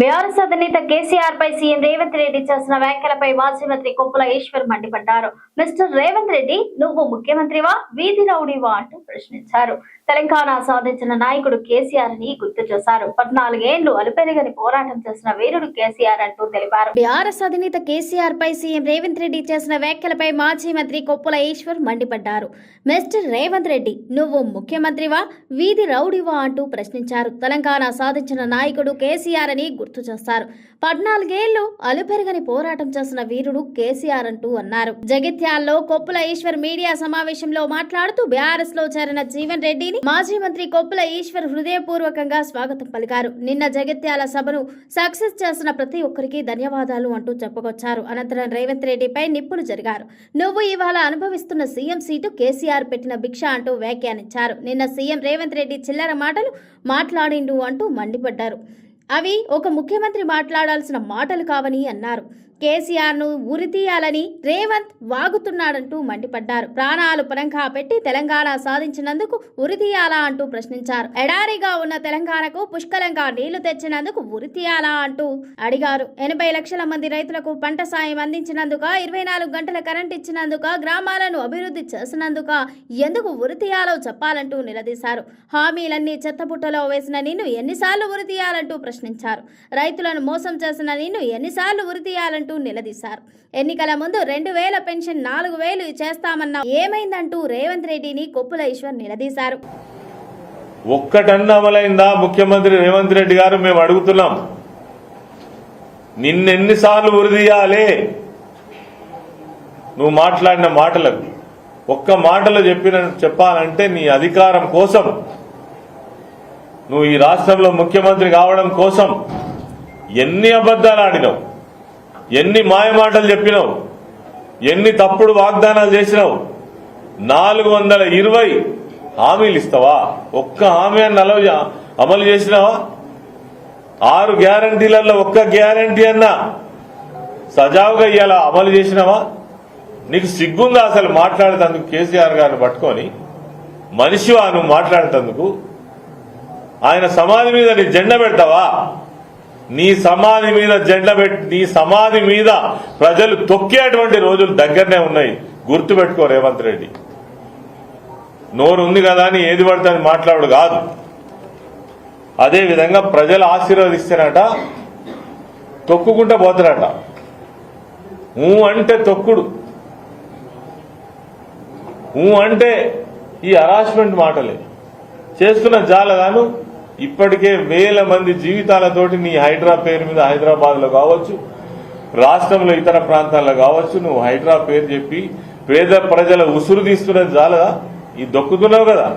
BRS అధినేత కేసీఆర్ పై CM Revanth Reddy చేసిన వ్యాఖ్యలపై మాజీ మంత్రి కొప్పుల ఈశ్వర్ మండిపడ్డారు. మిస్టర్ రేవంత్ రెడ్డి, నువ్వు ముఖ్యమంత్రివా, వీధి రౌడీవా అంటూ ప్రశ్నించారు. తెలంగాణ సాధించిన నాయకుడు కేసీఆర్ అని గుర్తు చేశారు. 14 ఏళ్లు అలుపెరగని పోరాటం చేసిన వీరుడు కేసీఆర్ అంటూ తెలిపారు. బీఆర్ఎస్ అధినేత కేసీఆర్ పై సీఎం రేవంత్ రెడ్డి చేసిన వ్యాఖ్యలపై మాజీ మంత్రి కొప్పుల ఈశ్వర్ మండిపడ్డారు. మిస్టర్ రేవంత్ రెడ్డి, నువ్వు ముఖ్యమంత్రివా, వీధి రౌడీవా అంటూ ప్రశ్నించారు. తెలంగాణ సాధించిన నాయకుడు కేసీఆర్ అని గుర్తు చేస్తారు. 14 ఏళ్లు అలుపెరగని పోరాటం చేసిన వీరుడు కేసీఆర్ అంటూ అన్నారు. జగిత్యాల్లో కొప్పుల ఈశ్వర్ మీడియా సమావేశంలో మాట్లాడుతూ బీఆర్ఎస్ లో చేరిన జీవన్ రెడ్డిని మాజీ మంత్రి కొప్పుల ఈశ్వర్ హృదయపూర్వకంగా స్వాగతం పలికారు. నిన్న జగిత్యాల సభను సక్సెస్ చేసిన ప్రతి ఒక్కరికి ధన్యవాదాలు అంటూ చెప్పుకొచ్చారు. అనంతరం రేవంత్ రెడ్డిపై నిప్పులు జరిగారు. నువ్వు ఇవాళ అనుభవిస్తున్న సీఎం సీటు కేసీఆర్ పెట్టిన భిక్ష అంటూ వ్యాఖ్యానించారు. నిన్న సీఎం రేవంత్ రెడ్డి చిల్లర మాటలు మాట్లాడిండు అంటూ మండిపడ్డారు. అవి ఒక ముఖ్యమంత్రి మాట్లాడాల్సిన మాటలు కావని అన్నారు. కేసీఆర్ ను ఉరితీయాలని రేవంత్ వాగుతున్నాడంటూ మండిపడ్డారు. ప్రాణాలు పరంగా పెట్టి తెలంగాణ సాధించినందుకు ఉరితీయాలా అంటూ ప్రశ్నించారు. ఎడారిగా ఉన్న తెలంగాణకు పుష్కలంగా నీళ్లు తెచ్చినందుకు ఉరితీయాలా అంటూ అడిగారు. 80 లక్షల మంది రైతులకు పంట సాయం అందించినందుక, 24 గంటల కరెంట్ ఇచ్చినందుక, గ్రామాలను అభివృద్ధి చేసినందుక ఎందుకు ఉరితీయాలో చెప్పాలంటూ నిలదీశారు. హామీలన్నీ చెత్తబుట్టలో వేసిన నిన్ను ఎన్నిసార్లు ఉరితీయాలంటూ ప్రశ్నించారు. రైతులను మోసం చేసిన నిన్ను ఎన్నిసార్లు ఉరితీయాలంటూ నిలదీశారు. ఎన్నికల ముందు 2000 పెన్షన్ 4000 చేస్తామన్నా ఏమైందంటూ రేవంత్ రెడ్డిని కొప్పుల ఈశ్వర్ నిలదీశారు. ఒక్కటన్నా అమలైందా ముఖ్యమంత్రి రేవంత్ రెడ్డి గారు? మేము అడుగుతున్నాం. నిన్నెన్నిసార్లు ఉరిదీయాలి? నువ్వు మాట్లాడిన మాటలకు ఒక్క మాటలో చెప్పాలంటే నీ అధికారం కోసం, నువ్వు ఈ రాష్ట్రంలో ముఖ్యమంత్రి కావడం కోసం ఎన్ని అబద్ధాలు ఆడినావు, ఎన్ని మాయమాటలు చెప్పినావు, ఎన్ని తప్పుడు వాగ్దానాలు చేసినావు. 420 హామీలు ఇస్తావా? ఒక్క హామీ అన్న అమలు చేసినావా? 6 గ్యారంటీలలో ఒక్క గ్యారంటీ అన్నా సజావుగా ఇవాళ అమలు చేసినావా? నీకు సిగ్గుందా అసలు మాట్లాడేందుకు? కేసీఆర్ గారిని పట్టుకొని మనిషివా నువ్వు మాట్లాడేందుకు? ఆయన సమాధి మీద నీ జెండా పెడతావా? నీ సమాధి మీద జెండా పెట్టి, నీ సమాధి మీద ప్రజలు తొక్కేటువంటి రోజులు దగ్గరనే ఉన్నాయి. గుర్తుపెట్టుకో రేవంత్ రెడ్డి. నోరు ఉంది కదా అని ఏది పడితే అని మాట్లాడు కాదు. అదేవిధంగా ప్రజలు ఆశీర్వదిస్తేనట తొక్కుకుంటూ పోతారట. అంటే తొక్కుడు, అంటే ఈ హరాస్మెంట్ మాటలే చేస్తున్న జాలగాను. ఇప్పటికే 1000 మంది జీవితాలతోటి నీ హైడ్రా పేరు మీద హైదరాబాద్ లో కావచ్చు, రాష్ట్రంలో ఇతర ప్రాంతాల్లో కావచ్చు, నువ్వు హైడ్రా పేరు చెప్పి పేద ప్రజల ఉసురు తీస్తున్నది జాలదా? ఈ దొక్కుతున్నావు కదా.